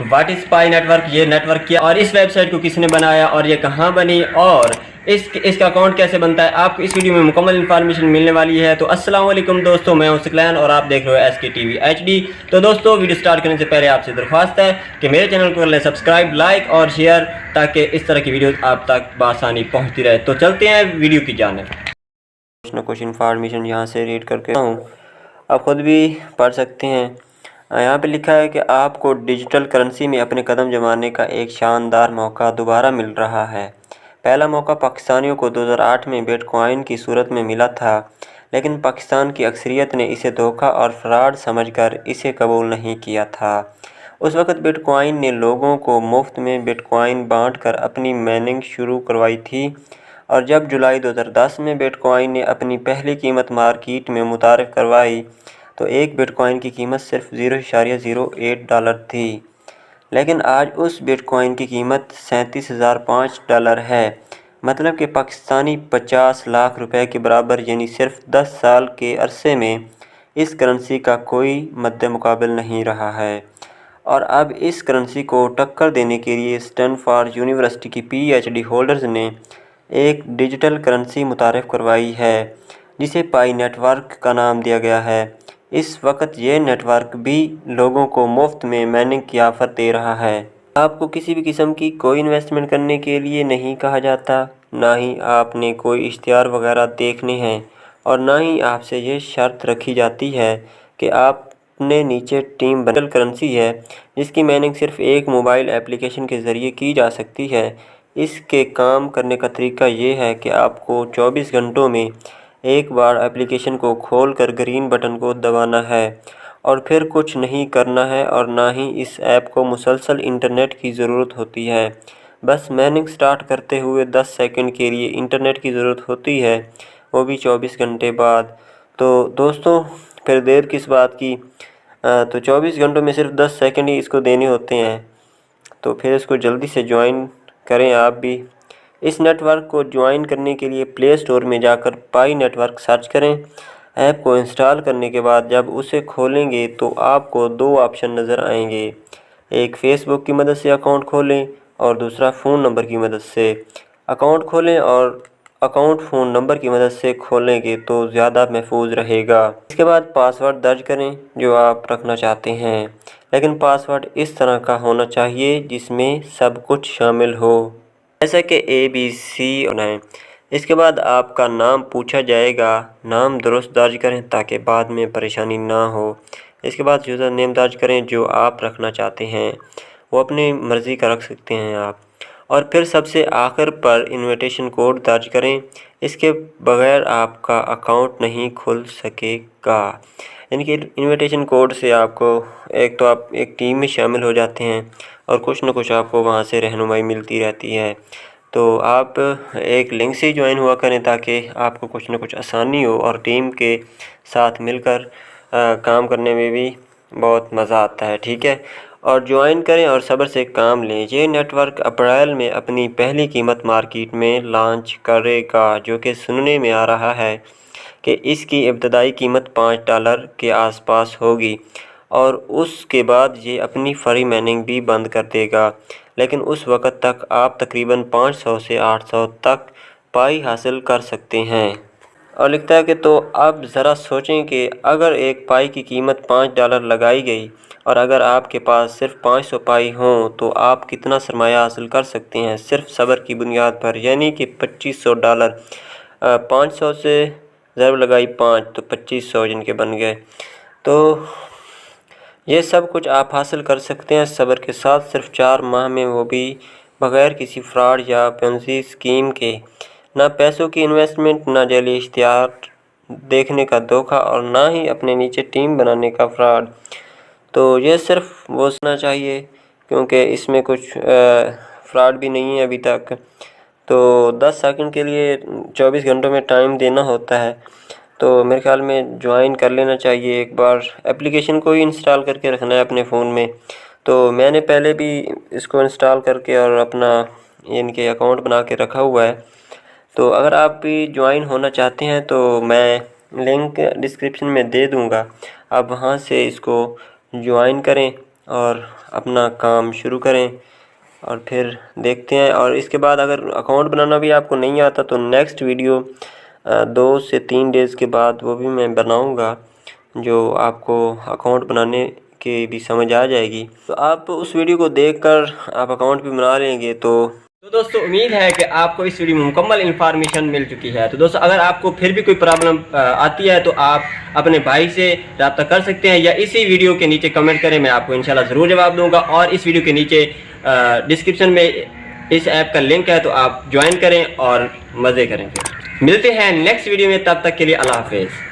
What is pi network, ये network क्या और इस वेबसाइट को किसने बनाया और ये कहाँ बनी और इसका अकाउंट कैसे बनता है, आपको इस वीडियो में मुकम्मल इन्फॉर्मेशन मिलने वाली है। तो अस्सलाम वालेकुम दोस्तों, मैं हूं दकाhin और आप देख रहे हो SK TV HD। तो दोस्तों वीडियो स्टार्ट करने से पहले आपसे दरख्वास्त है कि मेरे चैनल को कर लें सब्सक्राइब, लाइक और शेयर, ताकि इस तरह की वीडियो आप तक बआसानी पहुँचती रहे। तो चलते हैं वीडियो की जानिब। कुछ ना कुछ इन्फॉर्मेशन यहाँ से रीड करके हूँ, आप ख़ुद भी पढ़ सकते हैं। यहाँ पे लिखा है कि आपको डिजिटल करेंसी में अपने कदम जमाने का एक शानदार मौका दोबारा मिल रहा है। पहला मौका पाकिस्तानियों को 2008 में बिटकॉइन की सूरत में मिला था, लेकिन पाकिस्तान की अक्सरियत ने इसे धोखा और फ्रॉड समझकर इसे कबूल नहीं किया था। उस वक़्त बिटकॉइन ने लोगों को मुफ्त में बिटकॉइन बांटकर अपनी माइनिंग शुरू करवाई थी, और जब जुलाई 2010 में बिटकॉइन ने अपनी पहली कीमत मार्केट में मुतारिफ करवाई तो एक बिटकॉइन की कीमत सिर्फ $0.08 थी। लेकिन आज उस बिटकॉइन की कीमत $37,005 है, मतलब कि पाकिस्तानी 50 लाख रुपए के बराबर। यानी सिर्फ 10 साल के अरसे में इस करेंसी का कोई मद्दे मुकाबिल नहीं रहा है। और अब इस करेंसी को टक्कर देने के लिए स्टैनफोर्ड यूनिवर्सिटी की PhD होल्डर्स ने एक डिजिटल करेंसी मुतारिफ करवाई है, जिसे पाई नेटवर्क का नाम दिया गया है। इस वक्त ये नेटवर्क भी लोगों को मुफ्त में माइनिंग की ऑफ़र दे रहा है। आपको किसी भी किस्म की कोई इन्वेस्टमेंट करने के लिए नहीं कहा जाता, ना ही आपने कोई इश्तिहार वगैरह देखने हैं, और ना ही आपसे ये शर्त रखी जाती है कि आपने नीचे टीम बनल करेंसी है जिसकी माइनिंग सिर्फ एक मोबाइल एप्लीकेशन के ज़रिए की जा सकती है। इसके काम करने का तरीका ये है कि आपको 24 घंटों में एक बार एप्लीकेशन को खोलकर ग्रीन बटन को दबाना है और फिर कुछ नहीं करना है, और ना ही इस ऐप को मुसलसल इंटरनेट की ज़रूरत होती है। बस माइनिंग स्टार्ट करते हुए 10 सेकंड के लिए इंटरनेट की ज़रूरत होती है, वो भी 24 घंटे बाद। तो दोस्तों फिर देर किस बात की, तो 24 घंटों में सिर्फ 10 सेकंड ही इसको देने होते हैं। तो फिर इसको जल्दी से ज्वाइन करें आप भी। इस नेटवर्क को ज्वाइन करने के लिए प्ले स्टोर में जाकर पाई नेटवर्क सर्च करें। ऐप को इंस्टॉल करने के बाद जब उसे खोलेंगे तो आपको दो ऑप्शन नज़र आएंगे, एक फ़ेसबुक की मदद से अकाउंट खोलें और दूसरा फ़ोन नंबर की मदद से अकाउंट खोलें। और अकाउंट फ़ोन नंबर की मदद से खोलेंगे तो ज़्यादा महफूज रहेगा। इसके बाद पासवर्ड दर्ज करें जो आप रखना चाहते हैं, लेकिन पासवर्ड इस तरह का होना चाहिए जिसमें सब कुछ शामिल हो, जैसा कि ABC बनाएं। इसके बाद आपका नाम पूछा जाएगा, नाम दुरुस्त दर्ज करें ताकि बाद में परेशानी ना हो। इसके बाद यूज़र नेम दर्ज करें जो आप रखना चाहते हैं, वो अपनी मर्ज़ी का रख सकते हैं आप। और फिर सबसे आखिर पर इनविटेशन कोड दर्ज करें, इसके बगैर आपका अकाउंट नहीं खुल सकेगा। यानी कि इनविटेशन कोड से आपको एक तो आप एक टीम में शामिल हो जाते हैं और कुछ न कुछ आपको वहाँ से रहनुमाई मिलती रहती है। तो आप एक लिंक से ज्वाइन हुआ करें ताकि आपको कुछ न कुछ आसानी हो और टीम के साथ मिलकर काम करने में भी बहुत मज़ा आता है, ठीक है। और ज्वाइन करें और सब्र से काम लें। ये नेटवर्क अप्रैल में अपनी पहली कीमत मार्केट में लॉन्च करेगा, जो कि सुनने में आ रहा है कि इसकी इब्तदाई कीमत $5 के आसपास होगी, और उसके बाद ये अपनी फ्री माइनिंग भी बंद कर देगा। लेकिन उस वक़्त तक आप तकरीबन 500 से 800 तक पाई हासिल कर सकते हैं। और लिखता है कि तो अब ज़रा सोचें कि अगर एक पाई की कीमत $5 लगाई गई और अगर आपके पास सिर्फ 500 पाई हों तो आप कितना सरमाया हासिल कर सकते हैं सिर्फ सब्र की बुनियाद पर, यानी कि $2500। 500 से ज़रूर लगाई 5 तो 2500 जिनके बन गए। तो ये सब कुछ आप हासिल कर सकते हैं सब्र के साथ, सिर्फ 4 माह में, वो भी बग़ैर किसी फ्रॉड या पेंसी स्कीम के। ना पैसों की इन्वेस्टमेंट, ना जाली इश्तिहार देखने का धोखा, और ना ही अपने नीचे टीम बनाने का फ्रॉड। तो ये सिर्फ वो सुनना चाहिए क्योंकि इसमें कुछ फ्रॉड भी नहीं है अभी तक। तो 10 सेकंड के लिए 24 घंटों में टाइम देना होता है, तो मेरे ख्याल में ज्वाइन कर लेना चाहिए। एक बार एप्लीकेशन को ही इंस्टॉल करके रखना है अपने फ़ोन में। तो मैंने पहले भी इसको इंस्टॉल करके और अपना इनके अकाउंट बना के रखा हुआ है। तो अगर आप भी ज्वाइन होना चाहते हैं तो मैं लिंक डिस्क्रिप्शन में दे दूँगा, आप वहाँ से इसको ज्वाइन करें اور اپنا کام شروع کریں اور پھر دیکھتے ہیں. اور اس کے بعد اگر اکاؤنٹ بنانا بھی آپ کو نہیں آتا تو نیکسٹ ویڈیو 2 سے 3 ڈیز کے بعد وہ بھی میں بناؤں گا جو آپ کو اکاؤنٹ بنانے کی بھی سمجھ آ جائے گی. تو آپ اس ویڈیو کو دیکھ کر آپ اکاؤنٹ بھی بنا لیں گے. تو دوستو امید ہے کہ آپ کو اس ویڈیو میں مکمل انفارمیشن مل چکی ہے. تو دوستو اگر آپ کو پھر بھی کوئی پرابلم آتی ہے تو آپ اپنے بھائی سے رابطہ کر سکتے ہیں یا اسی ویڈیو کے نیچے کمنٹ کریں, میں آپ کو انشاءاللہ ضرور جواب دوں گا. اور اس ویڈیو کے نیچے ڈسکرپشن میں اس ایپ کا لنک ہے, تو آپ جوائن کریں اور مزے کریں. پھر ملتے ہیں نیکسٹ ویڈیو میں, تب تک کے لیے اللہ حافظ.